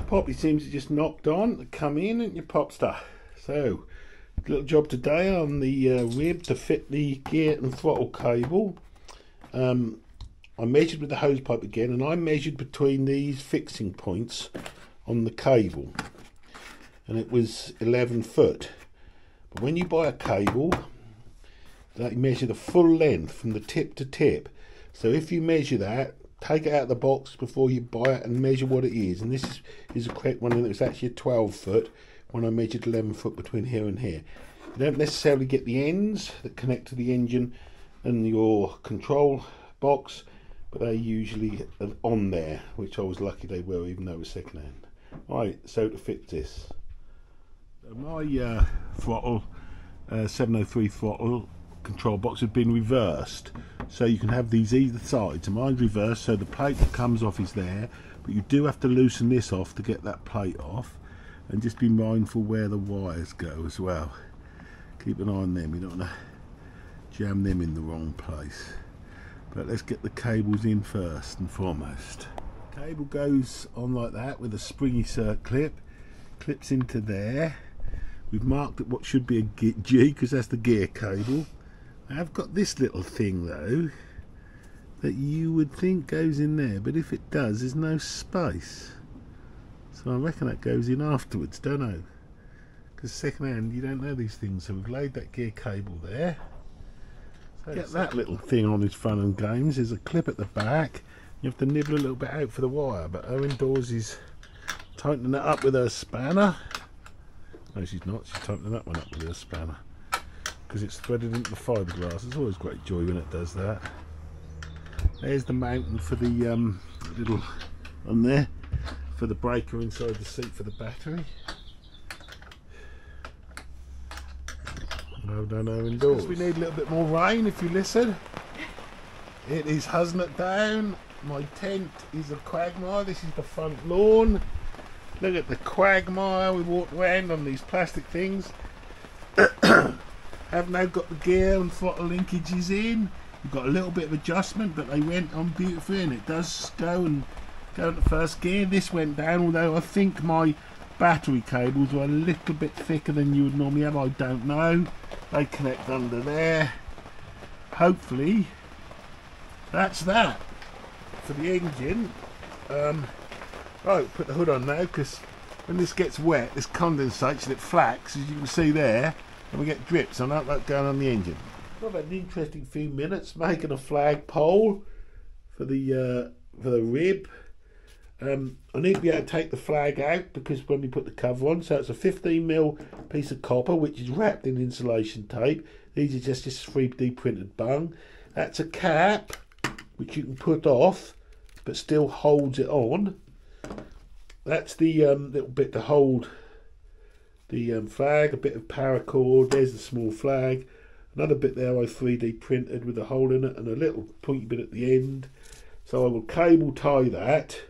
Poppy seems to just knocked on, come in and you pop stuff. So, little job today on the rib to fit the gear and throttle cable. I measured with the hose pipe again, and I measured between these fixing points on the cable, and it was 11 foot. But when you buy a cable, they measure the full length from the tip to tip. So if you measure that, take it out of the box before you buy it and measure what it is. And this is a correct one, and it was actually a 12 foot when I measured 11 foot between here and here. You don't necessarily get the ends that connect to the engine and your control box, but they usually are on there, which I was lucky they were, even though it was second hand. Right, so to fit this, my throttle 703 throttle control box has been reversed, so you can have these either side. So mine's reversed, so the plate that comes off is there, but you do have to loosen this off to get that plate off, and just be mindful where the wires go as well. Keep an eye on them, you don't want to jam them in the wrong place. But let's get the cables in first and foremost. Cable goes on like that with a springy circlip, clips into there. We've marked what should be a G because that's the gear cable. I have got this little thing though that you would think goes in there, but if it does, there's no space. So I reckon that goes in afterwards, don't know? Because second hand you don't know these things. So we've laid that gear cable there. So get that little thing on his fun and games. There's a clip at the back. You have to nibble a little bit out for the wire, but Owen Dawes is tightening it up with her spanner. No, she's not. She's tightening that one up with her spanner because it's threaded into the fiberglass. It's always great joy when it does that. There's the mounting for the little on there for the breaker inside the seat for the battery. Well done, Owen Dawes. We need a little bit more rain if you listen. It is huzzing it down. My tent is a quagmire. This is the front lawn. Look at the quagmire we walked around on these plastic things. Have now got the gear and throttle linkages in. We've got a little bit of adjustment, but they went on beautifully, and it does go into first gear. This went down, although I think my battery cables were a little bit thicker than you would normally have. I don't know. They connect under there. Hopefully that's that for the engine. Right, put the hood on now, because when this gets wet, this condensates and it flaks, as you can see there, and we get drips. I don't like going on the engine. I've had an interesting few minutes making a flagpole for the rib. I need to be able to take the flag out because when we put the cover on, so it's a 15mm piece of copper which is wrapped in insulation tape. These are just 3D printed bung. That's a cap which you can put off but still holds it on. That's the little bit to hold the flag, a bit of paracord. There's the small flag. Another bit there I 3D printed with a hole in it and a little pointy bit at the end. So I will cable tie that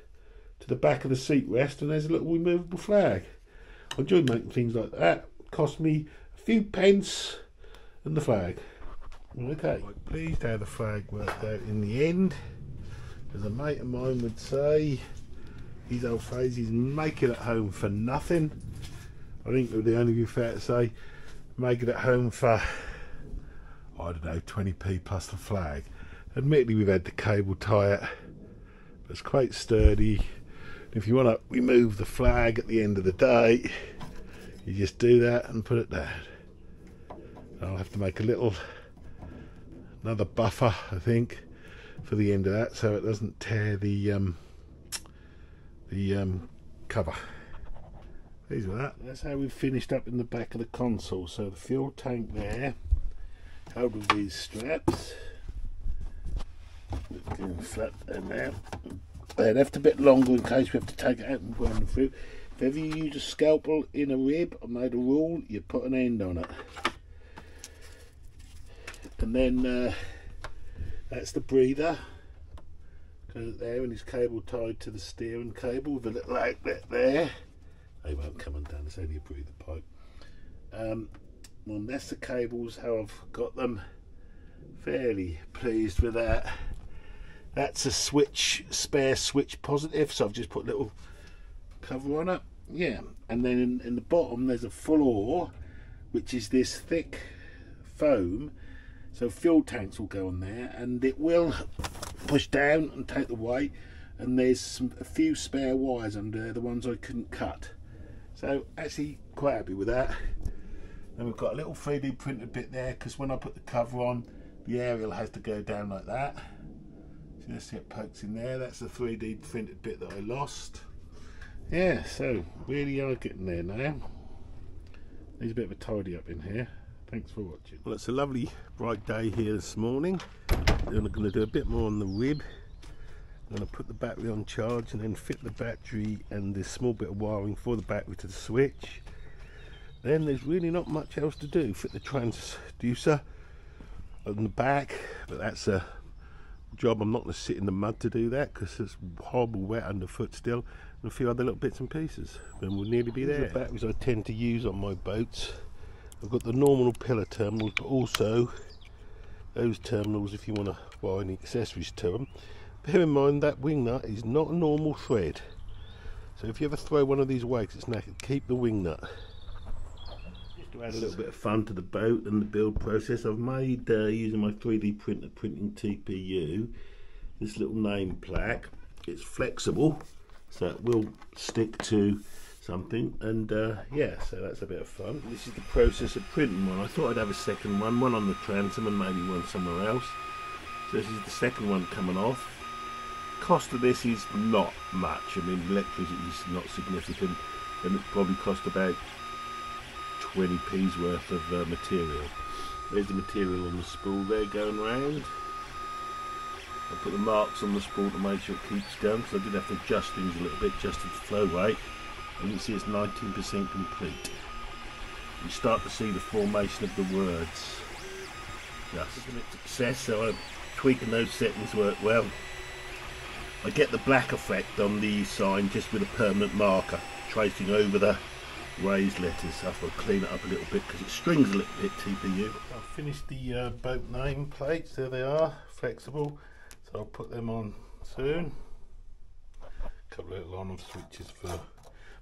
to the back of the seat rest, and there's a little removable flag. I enjoy making things like that. It cost me a few pence and the flag. Okay, quite pleased how the flag worked out in the end. As a mate of mine would say, his old phrase, he's making it home for nothing. I think it would only be fair to say make it at home for, I don't know, 20p plus the flag. Admittedly we've had the cable tie it, but it's quite sturdy. If you want to remove the flag at the end of the day, you just do that and put it down. I'll have to make another buffer, I think, for the end of that, so it doesn't tear the cover. Pleased with that. That's how we've finished up in the back of the console. So the fuel tank there, held with these straps. Getting flat down there. They're left a bit longer in case we have to take it out and burn them through. If ever you use a scalpel in a rib, I made a rule, you put an end on it. And then that's the breather. Goes there, and his cable tied to the steering cable with a little outlet there. They won't come undone, it's only a breather pipe. Well, that's the cables, how I've got them. Fairly pleased with that. That's a switch, spare switch positive, so I've just put little cover on it. Yeah, and then in the bottom there's a floor, which is this thick foam, so fuel tanks will go on there, and it will push down and take the weight. And there's a few spare wires under there, the ones I couldn't cut. So actually quite happy with that. Then we've got a little 3D printed bit there, because when I put the cover on, the aerial has to go down like that. So you see it pokes in there. That's the 3D printed bit that I lost. Yeah, so really are getting there now. There's a bit of a tidy up in here. Thanks for watching. Well, it's a lovely bright day here this morning. Then I'm going to do a bit more on the rib. I'm going to put the battery on charge and then fit the battery and this small bit of wiring for the battery to the switch. Then there's really not much else to do. Fit the transducer on the back, but that's a job I'm not going to sit in the mud to do that, because it's horrible wet underfoot still, and a few other little bits and pieces. Then we'll nearly be there. The batteries I tend to use on my boats, I've got the normal pillar terminals, but also those terminals if you want to wire any accessories to them. Bear in mind that wing nut is not a normal thread, so if you ever throw one of these away because it's knackered, keep the wing nut. Just to add a little bit of fun to the boat and the build process, I've made, using my 3D printer printing TPU, this little name plaque. It's flexible, so it will stick to something, and yeah, so that's a bit of fun. This is the process of printing one. I thought I'd have a second one on the transom and maybe one somewhere else. So this is the second one coming off. Cost of this is not much. I mean, electricity is not significant, and it's probably cost about 20p's worth of material. There's the material on the spool there going round. I put the marks on the spool to make sure it keeps going, because I did have to adjust things a little bit just to the flow rate. And you can see it's 19% complete. You start to see the formation of the words. Just a success, so I'm tweaking those settings work well. I get the black effect on the sign just with a permanent marker, tracing over the raised letters. I've got to clean it up a little bit because it strings a little bit, TPU. I've finished the boat name plates, there they are, flexible, so I'll put them on soon. A couple of little on-off switches for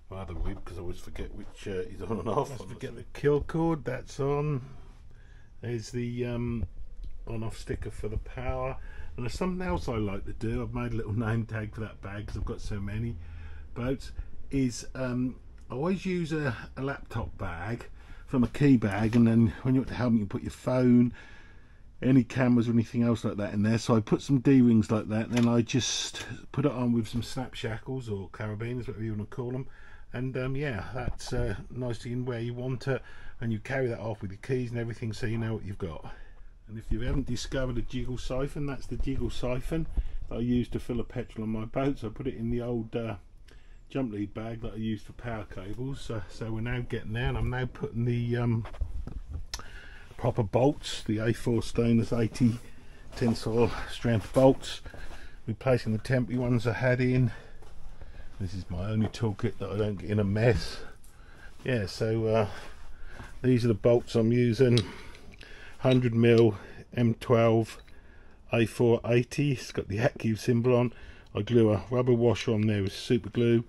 my other rib, because I always forget which is on and off. I forget the kill cord, that's on. There's the on-off sticker for the power. And there's something else I like to do. I've made a little name tag for that bag because I've got so many boats. Is I always use a laptop bag from a key bag, and then when you're at the helm you put your phone, any cameras or anything else like that in there. So I put some D-rings like that, and then I just put it on with some snap shackles or carabiners, whatever you want to call them. And yeah, that's nicely in where you want it, and you carry that off with your keys and everything, so you know what you've got. And if you haven't discovered a jiggle siphon, that's the jiggle siphon that I use to fill a petrol on my boat. So I put it in the old jump lead bag that I used for power cables. So we're now getting there, and I'm now putting the proper bolts, the A4 stainless 80 tensile strength bolts, replacing the temporary ones I had in. This is my only toolkit that I don't get in a mess. Yeah, so these are the bolts I'm using. 100mm M12 A480. It's got the AccuCube symbol on. I glue a rubber washer on there with super glue,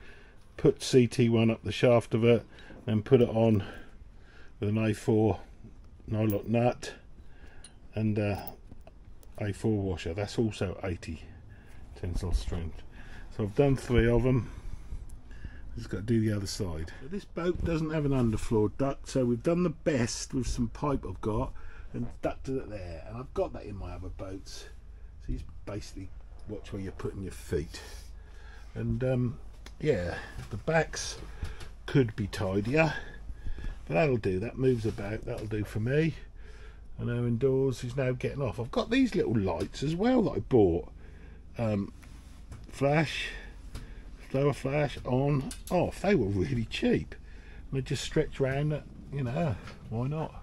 put CT1 up the shaft of it, then put it on with an A4 nylock nut and A4 washer. That's also 80 tensile strength. So I've done 3 of them. Just got to do the other side. This boat doesn't have an underfloor duct, so we've done the best with some pipe I've got and ducted it there, and I've got that in my other boats. So you basically watch where you're putting your feet. And yeah, the backs could be tidier, but that'll do. That moves about, that'll do for me. I know indoors is now getting off. I've got these little lights as well that I bought. Flash, flower flash, on, off. They were really cheap. And they just stretch around it, you know, why not?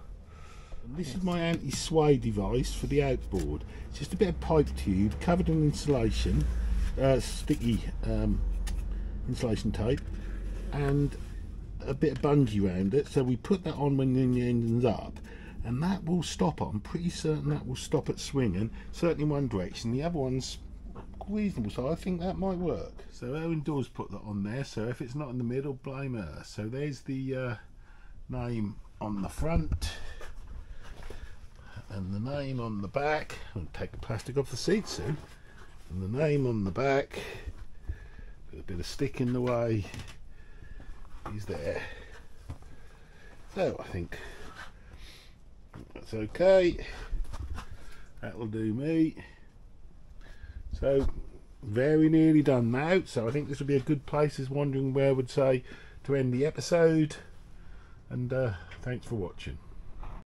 And this is my anti-sway device for the outboard. It's just a bit of pipe tube covered in insulation, sticky insulation tape, and a bit of bungee around it. So we put that on when the engine's up, and that will stop it. I'm pretty certain that will stop it swinging, certainly in one direction. The other one's reasonable, so I think that might work. So Owen does put that on there, so if it's not in the middle, blame her. So there's the name on the front and the name on the back. I'll take the plastic off the seat soon. And the name on the back, with a bit of stick in the way, is there. So I think that's okay. That'll do me. So very nearly done now. So I think this would be a good place, is wondering where I would say to end the episode. And thanks for watching.